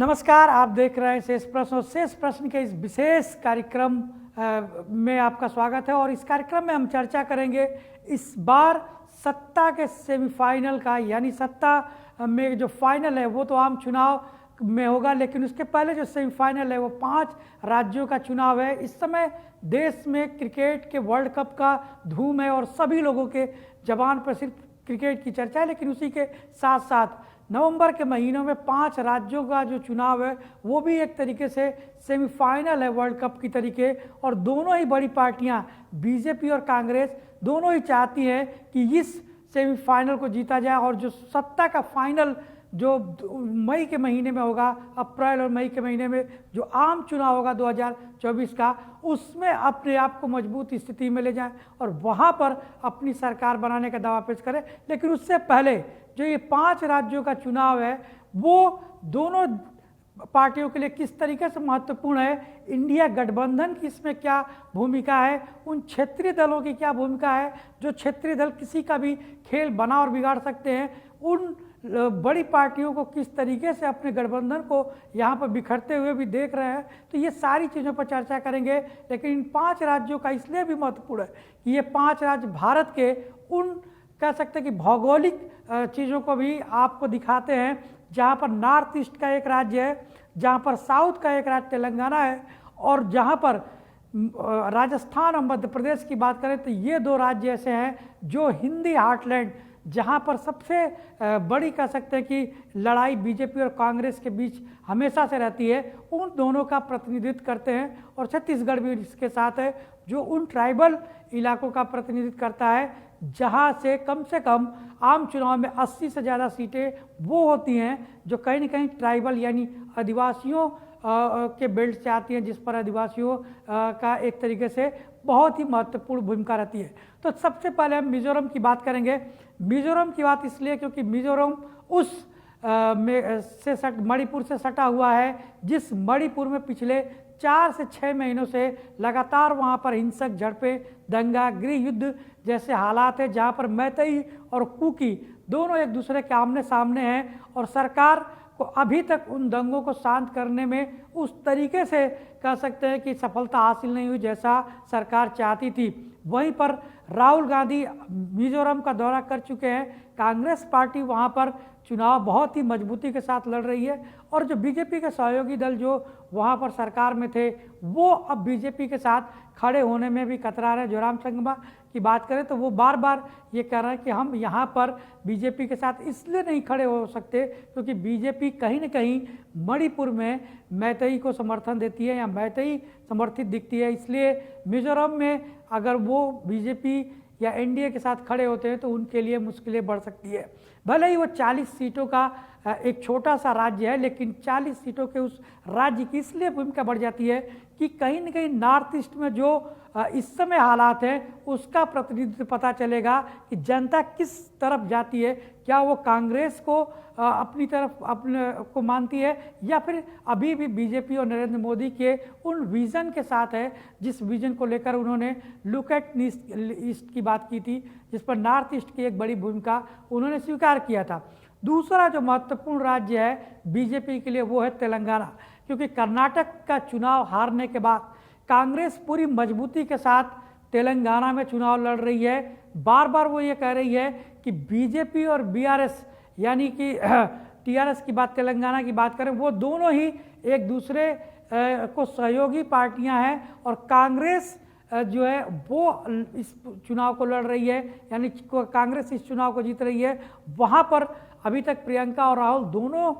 नमस्कार, आप देख रहे हैं शेष प्रश्न और शेष प्रश्न के इस विशेष कार्यक्रम में आपका स्वागत है। और इस कार्यक्रम में हम चर्चा करेंगे इस बार सत्ता के सेमीफाइनल का, यानी सत्ता में जो फाइनल है वो तो आम चुनाव में होगा, लेकिन उसके पहले जो सेमीफाइनल है वो 5 राज्यों का चुनाव है। इस समय देश में क्रिकेट के वर्ल्ड कप का धूम है और सभी लोगों के जबान पर सिर्फ क्रिकेट की चर्चा है, लेकिन उसी के साथ साथ नवंबर के महीनों में 5 राज्यों का जो चुनाव है वो भी एक तरीके से सेमीफाइनल है वर्ल्ड कप की तरीके। और दोनों ही बड़ी पार्टियां बीजेपी और कांग्रेस दोनों ही चाहती हैं कि इस सेमीफाइनल को जीता जाए और जो सत्ता का फाइनल जो मई के महीने में होगा, अप्रैल और मई के महीने में जो आम चुनाव होगा 2024 का, उसमें अपने आप को मजबूत स्थिति में ले जाएं और वहां पर अपनी सरकार बनाने का दावा पेश करें। लेकिन उससे पहले जो ये 5 राज्यों का चुनाव है वो दोनों पार्टियों के लिए किस तरीके से महत्वपूर्ण है, इंडिया गठबंधन की इसमें क्या भूमिका है, उन क्षेत्रीय दलों की क्या भूमिका है जो क्षेत्रीय दल किसी का भी खेल बना और बिगाड़ सकते हैं, उन बड़ी पार्टियों को किस तरीके से अपने गठबंधन को यहाँ पर बिखरते हुए भी देख रहे हैं, तो ये सारी चीज़ों पर चर्चा करेंगे। लेकिन इन 5 राज्यों का इसलिए भी महत्वपूर्ण है कि ये 5 राज्य भारत के उन कह सकते हैं कि भौगोलिक चीज़ों को भी आपको दिखाते हैं, जहाँ पर नॉर्थ ईस्ट का एक राज्य है, जहाँ पर साउथ का एक राज्य तेलंगाना है, और जहाँ पर राजस्थान और मध्य प्रदेश की बात करें तो ये 2 राज्य ऐसे हैं जो हिंदी हार्टलैंड, जहाँ पर सबसे बड़ी कह सकते हैं कि लड़ाई बीजेपी और कांग्रेस के बीच हमेशा से रहती है, उन दोनों का प्रतिनिधित्व करते हैं। और छत्तीसगढ़ भी इसके साथ है जो उन ट्राइबल इलाकों का प्रतिनिधित्व करता है जहाँ से कम आम चुनाव में 80 से ज़्यादा सीटें वो होती हैं जो कहीं ना कहीं ट्राइबल यानी आदिवासियों के बेल्ट से आती हैं, जिस पर आदिवासियों का एक तरीके से बहुत ही महत्वपूर्ण भूमिका रहती है। तो सबसे पहले हम मिजोरम की बात करेंगे। मिजोरम की बात इसलिए क्योंकि मिजोरम उस मणिपुर से सटा हुआ है, जिस मणिपुर में पिछले 4 से 6 महीनों से लगातार वहाँ पर हिंसक झड़पें, दंगा, गृह युद्ध जैसे हालात है, जहाँ पर मैतेई और कुकी दोनों एक दूसरे के आमने सामने हैं और सरकार को अभी तक उन दंगों को शांत करने में उस तरीके से कह सकते हैं कि सफलता हासिल नहीं हुई जैसा सरकार चाहती थी। वहीं पर राहुल गांधी मिजोरम का दौरा कर चुके हैं। कांग्रेस पार्टी वहां पर चुनाव बहुत ही मजबूती के साथ लड़ रही है और जो बीजेपी के सहयोगी दल जो वहां पर सरकार में थे वो अब बीजेपी के साथ खड़े होने में भी कतरा रहे। जोरामथंगमा की बात करें तो वो बार बार ये कह रहे हैं कि हम यहाँ पर बीजेपी के साथ इसलिए नहीं खड़े हो सकते क्योंकि बीजेपी कहीं न कहीं मणिपुर में मैतेई को समर्थन देती है या मैतेई समर्थित दिखती है, इसलिए मिजोरम में अगर वो बीजेपी या एनडीए के साथ खड़े होते हैं तो उनके लिए मुश्किलें बढ़ सकती है। भले ही वो 40 सीटों का एक छोटा सा राज्य है, लेकिन 40 सीटों के उस राज्य की इसलिए भूमिका बढ़ जाती है कि कहीं न कहीं नॉर्थ ईस्ट में जो इस समय हालात हैं उसका प्रतिनिधित्व पता चलेगा कि जनता किस तरफ जाती है, क्या वो कांग्रेस को अपनी तरफ अपने को मानती है या फिर अभी भी बीजेपी और नरेंद्र मोदी के उन विज़न के साथ है जिस विज़न को लेकर उन्होंने लुक एट ईस्ट की बात की थी, जिस पर नॉर्थ ईस्ट की एक बड़ी भूमिका उन्होंने स्वीकार किया था। दूसरा जो महत्वपूर्ण राज्य है बीजेपी के लिए वो है तेलंगाना, क्योंकि कर्नाटक का चुनाव हारने के बाद कांग्रेस पूरी मजबूती के साथ तेलंगाना में चुनाव लड़ रही है। बार बार वो ये कह रही है कि बीजेपी और बीआरएस यानी कि टीआरएस की बात, तेलंगाना की बात करें, वो दोनों ही एक दूसरे को सहयोगी पार्टियां हैं और कांग्रेस जो है वो इस चुनाव को लड़ रही है, यानी कांग्रेस इस चुनाव को जीत रही है। वहाँ पर अभी तक प्रियंका और राहुल दोनों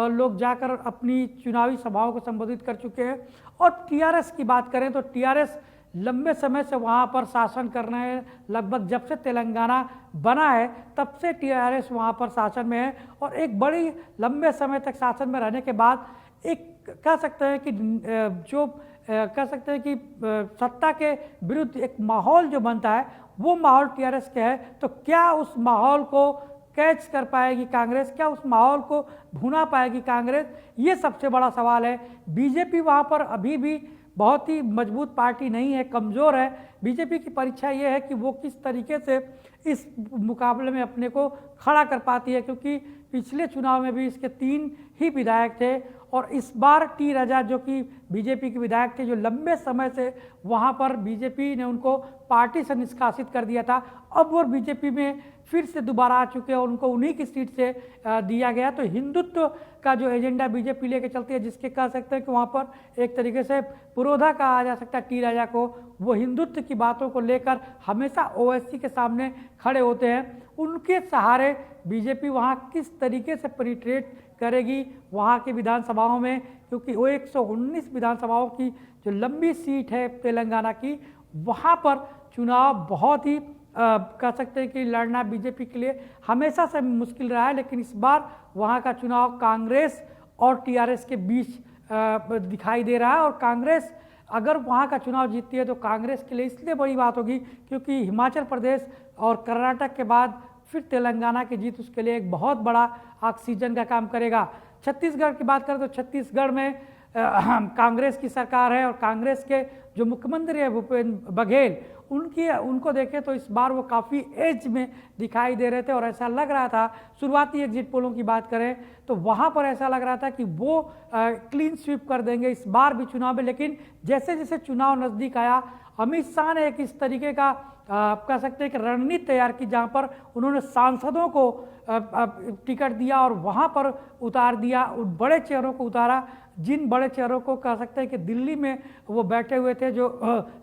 लोग जाकर अपनी चुनावी सभाओं को संबोधित कर चुके हैं। और टीआरएस की बात करें तो टीआरएस लंबे समय से वहाँ पर शासन कर रहे हैं, लगभग जब से तेलंगाना बना है तब से टीआरएस वहाँ पर शासन में है और एक बड़ी लंबे समय तक शासन में रहने के बाद एक कह सकते हैं कि जो कह सकते हैं कि सत्ता के विरुद्ध एक माहौल जो बनता है वो माहौल टीआरएस के है। तो क्या उस माहौल को कैच कर पाएगी कांग्रेस, क्या उस माहौल को भुना पाएगी कांग्रेस, ये सबसे बड़ा सवाल है। बीजेपी वहाँ पर अभी भी बहुत ही मजबूत पार्टी नहीं है, कमज़ोर है। बीजेपी की परीक्षा ये है कि वो किस तरीके से इस मुकाबले में अपने को खड़ा कर पाती है, क्योंकि पिछले चुनाव में भी इसके 3 ही विधायक थे और इस बार टी राजा जो कि बीजेपी के विधायक थे, जो लंबे समय से वहाँ पर बीजेपी ने उनको पार्टी से निष्कासित कर दिया था, अब वो बीजेपी में फिर से दोबारा आ चुके हैं और उनको उन्हीं की सीट से दिया गया। तो हिंदुत्व का जो एजेंडा बीजेपी लेके चलती है, जिसके कह सकते हैं कि वहाँ पर एक तरीके से पुरोधा कहा जा सकता है टी राजा को, वो हिंदुत्व की बातों को लेकर हमेशा ओवैसी के सामने खड़े होते हैं। उनके सहारे बीजेपी वहाँ किस तरीके से पेनिट्रेट करेगी वहाँ की विधानसभाओं में, क्योंकि वो 119 विधानसभाओं की जो लंबी सीट है तेलंगाना की, वहाँ पर चुनाव बहुत ही कह सकते हैं कि लड़ना बीजेपी के लिए हमेशा से मुश्किल रहा है। लेकिन इस बार वहाँ का चुनाव कांग्रेस और टीआरएस के बीच दिखाई दे रहा है, और कांग्रेस अगर वहाँ का चुनाव जीतती है तो कांग्रेस के लिए इसलिए बड़ी बात होगी क्योंकि हिमाचल प्रदेश और कर्नाटक के बाद फिर तेलंगाना की जीत उसके लिए एक बहुत बड़ा ऑक्सीजन का काम करेगा। छत्तीसगढ़ की बात करें तो छत्तीसगढ़ में कांग्रेस की सरकार है और कांग्रेस के जो मुख्यमंत्री है भूपेश बघेल, उनको देखें तो इस बार वो काफ़ी एज में दिखाई दे रहे थे और ऐसा लग रहा था, शुरुआती एग्जिट पोलों की बात करें तो वहाँ पर ऐसा लग रहा था कि वो क्लीन स्वीप कर देंगे इस बार भी चुनाव में। लेकिन जैसे जैसे चुनाव नज़दीक आया, अमित शाह ने एक इस तरीके का कह सकते हैं कि रणनीति तैयार की जहाँ पर उन्होंने सांसदों को टिकट दिया और वहाँ पर उतार दिया, उन बड़े चेहरों को उतारा जिन बड़े चेहरों को कह सकते हैं कि दिल्ली में वो बैठे हुए थे जो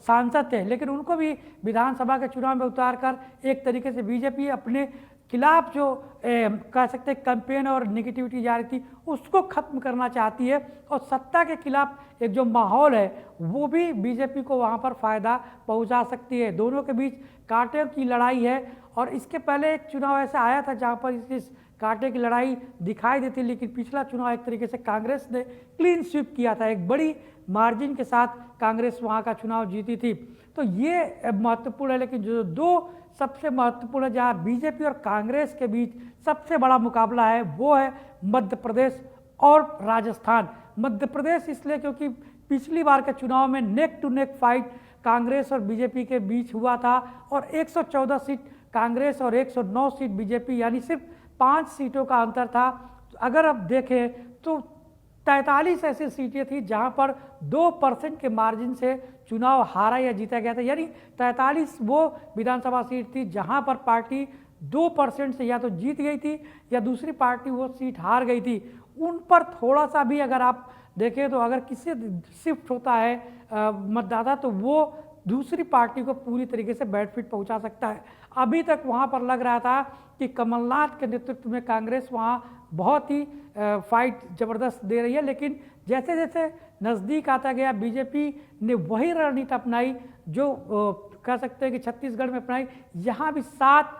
सांसद थे, लेकिन उनको भी विधानसभा के चुनाव में उतार कर एक तरीके से बीजेपी अपने खिलाफ जो कह सकते हैं कैंपेन और नेगेटिविटी जा रही थी उसको खत्म करना चाहती है, और सत्ता के खिलाफ एक जो माहौल है वो भी बीजेपी को वहाँ पर फ़ायदा पहुँचा सकती है। दोनों के बीच कांटे की लड़ाई है, और इसके पहले एक चुनाव ऐसा आया था जहाँ पर इस कांटे की लड़ाई दिखाई देती, लेकिन पिछला चुनाव एक तरीके से कांग्रेस ने क्लीन स्वीप किया था, एक बड़ी मार्जिन के साथ कांग्रेस वहाँ का चुनाव जीती थी। तो ये महत्वपूर्ण है। लेकिन जो दो सबसे महत्वपूर्ण है जहाँ बीजेपी और कांग्रेस के बीच सबसे बड़ा मुकाबला है वो है मध्य प्रदेश और राजस्थान। मध्य प्रदेश इसलिए क्योंकि पिछली बार के चुनाव में neck to neck fight Congress और बीजेपी के बीच हुआ था, और 114 सीट कांग्रेस और 109 सीट बीजेपी, यानी सिर्फ 5 सीटों का अंतर था। अगर आप देखें तो 43 ऐसी सीटें थी जहां पर 2% के मार्जिन से चुनाव हारा या जीता गया था, यानी 43 वो विधानसभा सीट थी जहां पर पार्टी 2% से या तो जीत गई थी या दूसरी पार्टी वो सीट हार गई थी। उन पर थोड़ा सा भी अगर आप देखें तो अगर किसी शिफ्ट होता है मतदाता तो वो दूसरी पार्टी को पूरी तरीके से बेनिफिट पहुंचा सकता है। अभी तक वहां पर लग रहा था कि कमलनाथ के नेतृत्व में कांग्रेस वहां बहुत ही फाइट ज़बरदस्त दे रही है, लेकिन जैसे जैसे नज़दीक आता गया बीजेपी ने वही रणनीति अपनाई जो कह सकते हैं कि छत्तीसगढ़ में अपनाई। यहाँ भी 7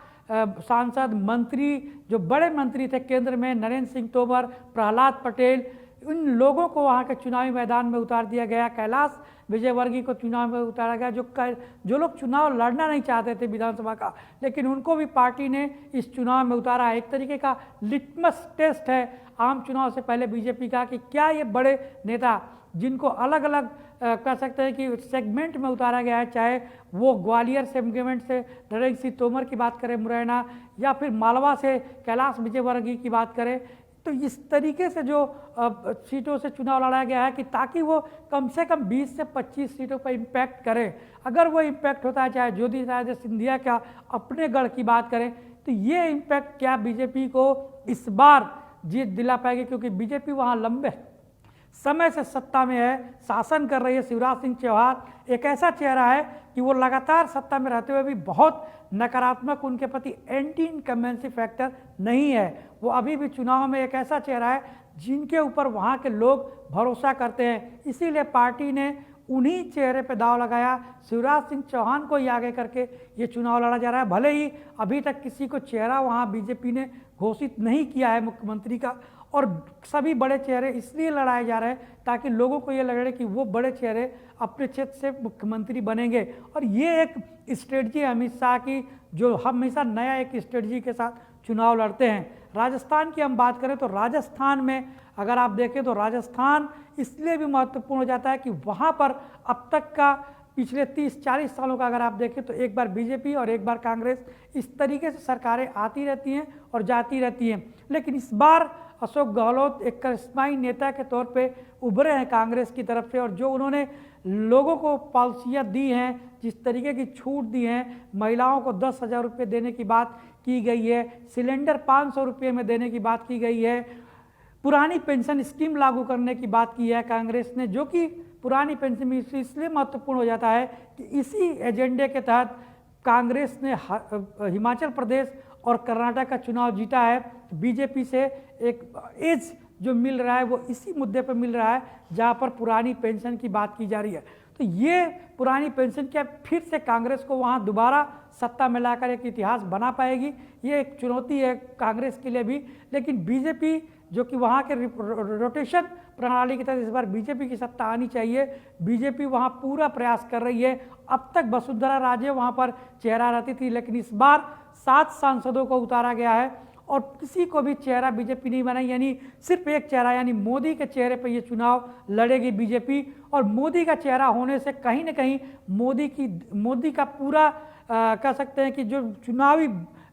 सांसद मंत्री जो बड़े मंत्री थे केंद्र में, नरेंद्र सिंह तोमर, प्रहलाद पटेल, उन लोगों को वहाँ के चुनावी मैदान में उतार दिया गया। कैलाश विजयवर्गीय को चुनाव में उतारा गया, जो लोग चुनाव लड़ना नहीं चाहते थे विधानसभा का, लेकिन उनको भी पार्टी ने इस चुनाव में उतारा। एक तरीके का लिटमस टेस्ट है आम चुनाव से पहले बीजेपी का कि क्या ये बड़े नेता जिनको अलग अलग कह सकते हैं कि सेगमेंट में उतारा गया है, चाहे वो ग्वालियर सेगमेंट से नरेंद्र सिंह तोमर की बात करें मुरैना, या फिर मालवा से कैलाश विजयवर्गीय की बात करें, तो इस तरीके से जो सीटों से चुनाव लड़ाया गया है कि ताकि वो कम से कम 20 से 25 सीटों पर इम्पैक्ट करे। अगर वो इम्पैक्ट होता है, चाहे ज्योतिरादित्य सिंधिया का अपने गढ़ की बात करें, तो ये इम्पैक्ट क्या बीजेपी को इस बार जीत दिला पाएगी, क्योंकि बीजेपी वहाँ लंबे समय से सत्ता में है, शासन कर रही है। शिवराज सिंह चौहान एक ऐसा चेहरा है कि वो लगातार सत्ता में रहते हुए भी बहुत नकारात्मक, उनके प्रति एंटी इनकम्बेंसी फैक्टर नहीं है। वो अभी भी चुनाव में एक ऐसा चेहरा है जिनके ऊपर वहाँ के लोग भरोसा करते हैं, इसीलिए पार्टी ने उन्हीं चेहरे पे दाव लगाया। शिवराज सिंह चौहान को ही आगे करके ये चुनाव लड़ा जा रहा है। भले ही अभी तक किसी को चेहरा वहाँ बीजेपी ने घोषित नहीं किया है मुख्यमंत्री का, और सभी बड़े चेहरे इसलिए लड़ाए जा रहे हैं ताकि लोगों को ये लगे कि वो बड़े चेहरे अपने क्षेत्र से मुख्यमंत्री बनेंगे। और ये एक स्ट्रेटजी है अमित शाह की, जो हमेशा नया एक स्ट्रेटजी के साथ चुनाव लड़ते हैं। राजस्थान की हम बात करें तो राजस्थान में अगर आप देखें तो राजस्थान इसलिए भी महत्वपूर्ण हो जाता है कि वहाँ पर अब तक का पिछले 30-40 सालों का अगर आप देखें तो एक बार बीजेपी और एक बार कांग्रेस, इस तरीके से सरकारें आती रहती हैं और जाती रहती हैं। लेकिन इस बार अशोक गहलोत एक करिश्माई नेता के तौर पे उभरे हैं कांग्रेस की तरफ से, और जो उन्होंने लोगों को पॉलिसियाँ दी हैं, जिस तरीके की छूट दी हैं, महिलाओं को 10,000 रुपये देने की बात की गई है, सिलेंडर 500 रुपये में देने की बात की गई है, पुरानी पेंशन स्कीम लागू करने की बात की है कांग्रेस ने, जो कि पुरानी पेंशन इसलिए महत्वपूर्ण हो जाता है कि इसी एजेंडे के तहत कांग्रेस ने हिमाचल प्रदेश और कर्नाटक का चुनाव जीता है। बीजेपी से एक एज जो मिल रहा है वो इसी मुद्दे पर मिल रहा है, जहां पर पुरानी पेंशन की बात की जा रही है। तो ये पुरानी पेंशन क्या फिर से कांग्रेस को वहां दोबारा सत्ता में लाकर एक इतिहास बना पाएगी, ये एक चुनौती है कांग्रेस के लिए भी। लेकिन बीजेपी जो कि वहाँ के रोटेशन प्रणाली के तहत इस बार बीजेपी की सत्ता आनी चाहिए, बीजेपी वहाँ पूरा प्रयास कर रही है। अब तक वसुंधरा राजे वहाँ पर चेहरा रहती थी, लेकिन इस बार 7 सांसदों को उतारा गया है और किसी को भी चेहरा बीजेपी नहीं बनाई, यानी सिर्फ एक चेहरा, यानी मोदी के चेहरे पर ये चुनाव लड़ेगी बीजेपी। और मोदी का चेहरा होने से कहीं ना कहीं मोदी का पूरा कह सकते हैं कि जो चुनावी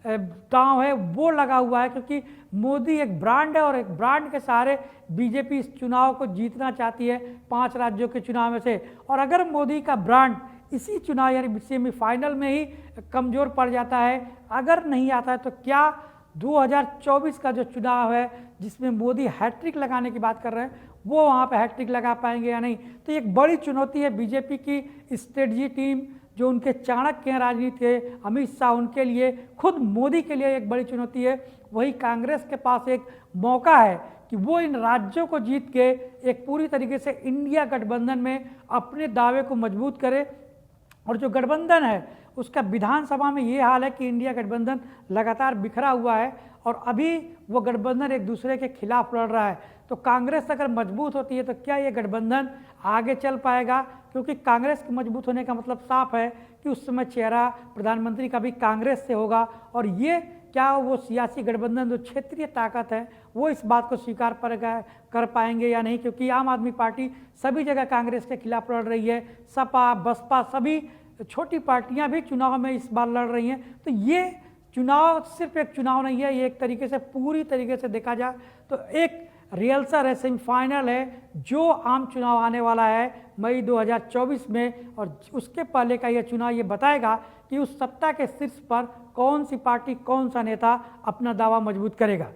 दांव है वो लगा हुआ है, क्योंकि मोदी एक ब्रांड है और एक ब्रांड के सहारे बीजेपी इस चुनाव को जीतना चाहती है 5 राज्यों के चुनाव में से। और अगर मोदी का ब्रांड इसी चुनाव यानी सेमीफाइनल में ही कमज़ोर पड़ जाता है, अगर नहीं आता है, तो क्या 2024 का जो चुनाव है जिसमें मोदी हैट्रिक लगाने की बात कर रहे हैं, वो वहाँ पे हैट्रिक लगा पाएंगे या नहीं। तो एक बड़ी चुनौती है बीजेपी की स्ट्रेटजी टीम, जो उनके चाणक्य हैं राजनीति है अमित शाह, उनके लिए, खुद मोदी के लिए एक बड़ी चुनौती है। वही कांग्रेस के पास एक मौका है कि वो इन राज्यों को जीत के एक पूरी तरीके से इंडिया गठबंधन में अपने दावे को मजबूत करे। और जो गठबंधन है उसका विधानसभा में ये हाल है कि इंडिया गठबंधन लगातार बिखरा हुआ है और अभी वो गठबंधन एक दूसरे के खिलाफ लड़ रहा है। तो कांग्रेस अगर मजबूत होती है तो क्या ये गठबंधन आगे चल पाएगा, क्योंकि कांग्रेस के मजबूत होने का मतलब साफ है कि उस समय चेहरा प्रधानमंत्री का भी कांग्रेस से होगा। और ये क्या वो सियासी गठबंधन जो क्षेत्रीय ताकत है वो इस बात को स्वीकार कर पाएंगे या नहीं, क्योंकि आम आदमी पार्टी सभी जगह कांग्रेस के खिलाफ लड़ रही है, सपा बसपा सभी छोटी पार्टियां भी चुनाव में इस बार लड़ रही हैं। तो ये चुनाव सिर्फ एक चुनाव नहीं है, ये एक तरीके से पूरी तरीके से देखा जाए तो एक रिहर्सल है, सेमीफाइनल है, जो आम चुनाव आने वाला है मई 2024 में। और उसके पहले का यह चुनाव ये बताएगा कि उस सत्ता के शीर्ष पर कौन सी पार्टी, कौन सा नेता अपना दावा मजबूत करेगा।